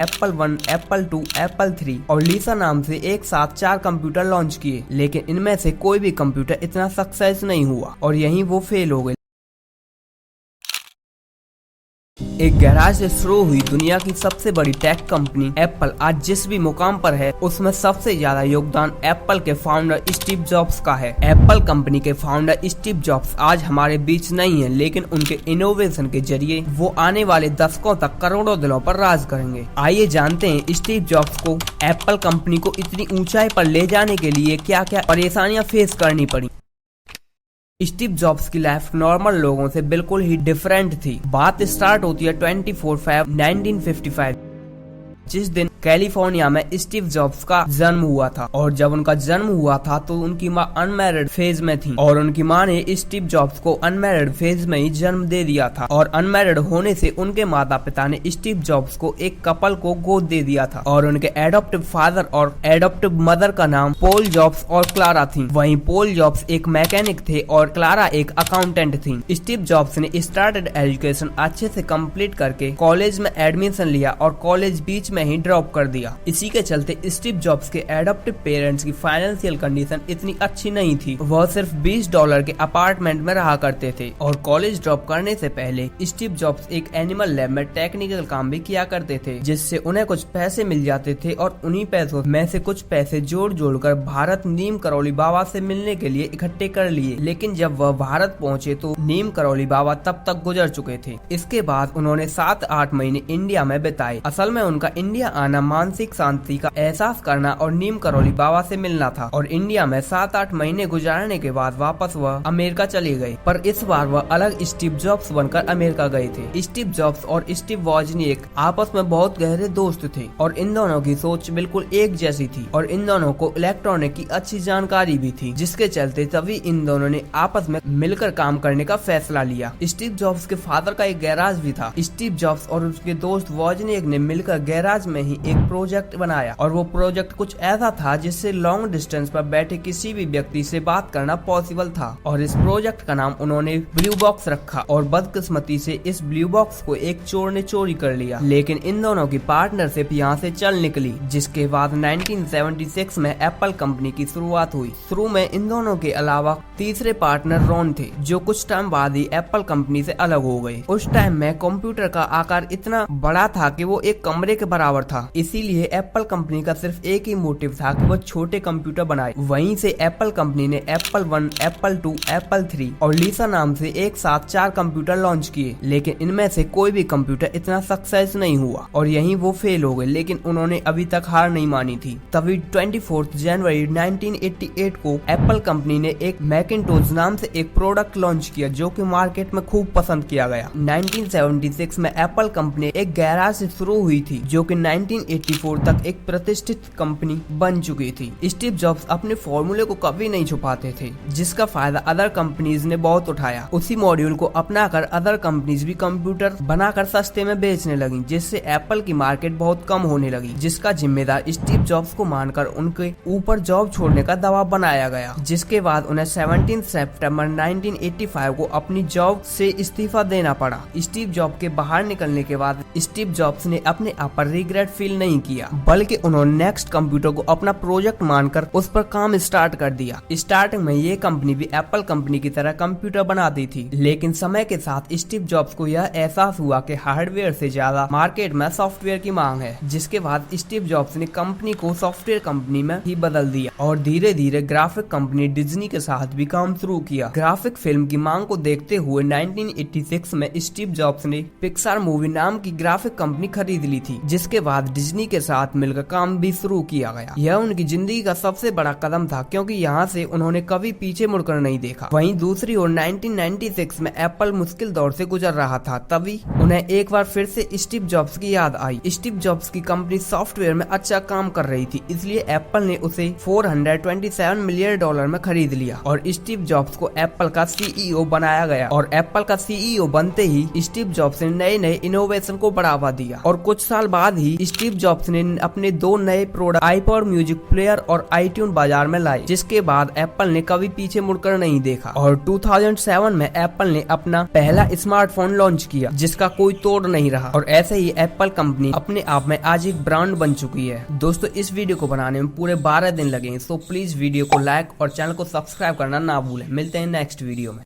Apple 1, Apple 2, Apple 3 और लीसा नाम से एक साथ 4 कंप्यूटर लॉन्च किए, लेकिन इनमें से कोई भी कंप्यूटर इतना सक्सेस नहीं हुआ और यहीं वो फेल हो गए। एक गैराज से शुरू हुई दुनिया की सबसे बड़ी टेक कंपनी एप्पल आज जिस भी मुकाम पर है, उसमें सबसे ज्यादा योगदान एप्पल के फाउंडर स्टीव जॉब्स का है। एप्पल कंपनी के फाउंडर स्टीव जॉब्स आज हमारे बीच नहीं है, लेकिन उनके इनोवेशन के जरिए वो आने वाले दशकों तक करोड़ों दिलों पर राज करेंगे। आइए जानते हैं स्टीव जॉब्स को एप्पल कंपनी को इतनी ऊंचाई पर ले जाने के लिए क्या क्या परेशानियां फेस करनी पड़ी। स्टीव जॉब्स की लाइफ नॉर्मल लोगों से बिल्कुल ही डिफरेंट थी। बात स्टार्ट होती है 24/5/1955 जिस दिन कैलिफोर्निया में स्टीव जॉब्स का जन्म हुआ था। और जब उनका जन्म हुआ था तो उनकी माँ अनमैरिड फेज में थी और उनकी माँ ने स्टीव जॉब्स को अनमैरिड फेज में ही जन्म दे दिया था। और अनमैरिड होने से उनके माता पिता ने स्टीव जॉब्स को एक कपल को गोद दे दिया था और उनके एडॉप्टिव फादर और एडॉप्टिव मदर का नाम पॉल जॉब्स और क्लारा थी। वहीं पॉल जॉब्स एक मैकेनिक थे और क्लारा एक अकाउंटेंट थी। स्टीव जॉब्स ने स्टार्टेड एजुकेशन अच्छे से कंप्लीट करके कॉलेज में एडमिशन लिया और कॉलेज बीच में ही ड्रॉप कर दिया। इसी के चलते स्टीव जॉब्स के एडॉप्टिव पेरेंट्स की फाइनेंशियल कंडीशन इतनी अच्छी नहीं थी। वह सिर्फ $20 के अपार्टमेंट में रहा करते थे और कॉलेज ड्रॉप करने से पहले स्टीव जॉब्स एक एनिमल लैब में टेक्निकल काम भी किया करते थे, जिससे उन्हें कुछ पैसे मिल जाते थे और उन्हीं पैसों में से कुछ पैसे जोड़ कर भारत नीम करौली बाबा से मिलने के लिए इकट्ठे कर लिए। लेकिन जब वह भारत पहुँचे तो नीम करौली बाबा तब तक गुजर चुके थे। इसके बाद उन्होंने 7-8 महीने इंडिया में बिताए। असल में उनका इंडिया आना मानसिक शांति का एहसास करना और नीम करौली बाबा से मिलना था। और इंडिया में 7-8 महीने गुजारने के बाद वापस वह अमेरिका चले गए, पर इस बार वह अलग स्टीव जॉब्स बनकर अमेरिका गए थे। स्टीव जॉब्स और स्टीव वॉजनिएक आपस में बहुत गहरे दोस्त थे और इन दोनों की सोच बिल्कुल एक जैसी थी और इन दोनों को इलेक्ट्रॉनिक की अच्छी जानकारी भी थी, जिसके चलते तभी इन दोनों ने आपस में मिलकर काम करने का फैसला लिया। स्टीव जॉब्स के फादर का एक गैराज भी था। स्टीव जॉब्स और उसके दोस्त वॉजनिएक ने मिलकर गैराज में ही एक प्रोजेक्ट बनाया और वो प्रोजेक्ट कुछ ऐसा था जिससे लॉन्ग डिस्टेंस पर बैठे किसी भी व्यक्ति से बात करना पॉसिबल था। और इस प्रोजेक्ट का नाम उन्होंने ब्लू बॉक्स रखा और बदकिस्मती से इस ब्लू बॉक्स को एक चोर ने चोरी कर लिया। लेकिन इन दोनों की पार्टनरशिप यहाँ से चल निकली, जिसके बाद 1976 में एप्पल कंपनी की शुरुआत हुई। शुरू में इन दोनों के अलावा तीसरे पार्टनर रॉन थे, जो कुछ टाइम बाद ही एप्पल कंपनी से अलग हो गए। उस टाइम में कंप्यूटर का आकार इतना बड़ा था कि वो एक कमरे के बराबर था, इसीलिए एप्पल कंपनी का सिर्फ एक ही मोटिव था कि वो छोटे कंप्यूटर बनाए। वहीं से एप्पल कंपनी ने एप्पल 1, एप्पल 2, एप्पल 3 और लीसा नाम से एक साथ 4 कंप्यूटर लॉन्च किए, लेकिन इनमें से कोई भी कंप्यूटर इतना सक्सेस नहीं हुआ और यहीं वो फेल हो गए। लेकिन उन्होंने अभी तक हार नहीं मानी थी। तभी 24 जनवरी 1988 को एप्पल कंपनी ने एक मैकिंटोश नाम से एक प्रोडक्ट लॉन्च किया, जो कि मार्केट में खूब पसंद किया गया। 1976 में एप्पल कंपनी एक गैराज से शुरू हुई थी, जो कि 1984 तक एक प्रतिष्ठित कंपनी बन चुकी थी। स्टीव जॉब्स अपने फॉर्मूले को कभी नहीं छुपाते थे, जिसका फायदा अदर कंपनीज ने बहुत उठाया। उसी मॉड्यूल को अपनाकर अदर कंपनीज भी कंप्यूटर बनाकर सस्ते में बेचने लगी, जिससे एप्पल की मार्केट बहुत कम होने लगी, जिसका जिम्मेदार स्टीव जॉब्स को मानकर उनके ऊपर जॉब छोड़ने का दबाव बनाया गया। जिसके बाद उन्हें 17 सितंबर 1985 को अपनी जॉब से इस्तीफा देना पड़ा। स्टीव जॉब के बाहर निकलने के बाद स्टीव जॉब्स ने अपने आप पर रिग्रेट फील नहीं किया, बल्कि उन्होंने नेक्स्ट कंप्यूटर को अपना प्रोजेक्ट मानकर उस पर काम स्टार्ट कर दिया। स्टार्टिंग में ये कंपनी भी एप्पल कंपनी की तरह कंप्यूटर बनाती थी, लेकिन समय के साथ स्टीव जॉब्स को यह एहसास हुआ कि हार्डवेयर से ज्यादा मार्केट में सॉफ्टवेयर की मांग है। जिसके बाद स्टीव जॉब्स ने कंपनी को सॉफ्टवेयर कंपनी में ही बदल दिया और धीरे धीरे ग्राफिक कंपनी डिज्नी के साथ भी काम शुरू किया। ग्राफिक फिल्म की मांग को देखते हुए 1986 में स्टीव जॉब्स ने पिक्सार मूवी नाम की ग्राफिक कंपनी खरीद ली थी, जिसके बाद डिज्नी के साथ मिलकर काम भी शुरू किया गया। यह उनकी जिंदगी का सबसे बड़ा कदम था, क्योंकि यहाँ से उन्होंने कभी पीछे मुड़कर नहीं देखा। वहीं दूसरी ओर 1996 में एप्पल मुश्किल दौर से गुजर रहा था। तभी उन्हें एक बार फिर से स्टीव जॉब्स की याद आई। स्टीव जॉब्स की कंपनी सॉफ्टवेयर में अच्छा काम कर रही थी, इसलिए एप्पल ने उसे $427 मिलियन में खरीद लिया और स्टीव जॉब्स को एप्पल का CEO बनाया गया। और एप्पल का CEO बनते ही स्टीव जॉब्स ने नए नए इनोवेशन को बढ़ावा दिया और कुछ साल बाद ही स्टीव जॉब्स ने अपने 2 नए प्रोडक्ट आईपॉड म्यूजिक प्लेयर और आईट्यून बाजार में लाए, जिसके बाद एप्पल ने कभी पीछे मुड़कर नहीं देखा और 2007 में एप्पल ने अपना पहला स्मार्टफोन लॉन्च किया, जिसका कोई तोड़ नहीं रहा। और ऐसे ही एप्पल कंपनी अपने आप में आज एक ब्रांड बन चुकी है। दोस्तों, इस वीडियो को बनाने में पूरे 12 दिन लगे, तो प्लीज वीडियो को लाइक और चैनल को सब्सक्राइब करना ना भूलें। मिलते हैं नेक्स्ट वीडियो में।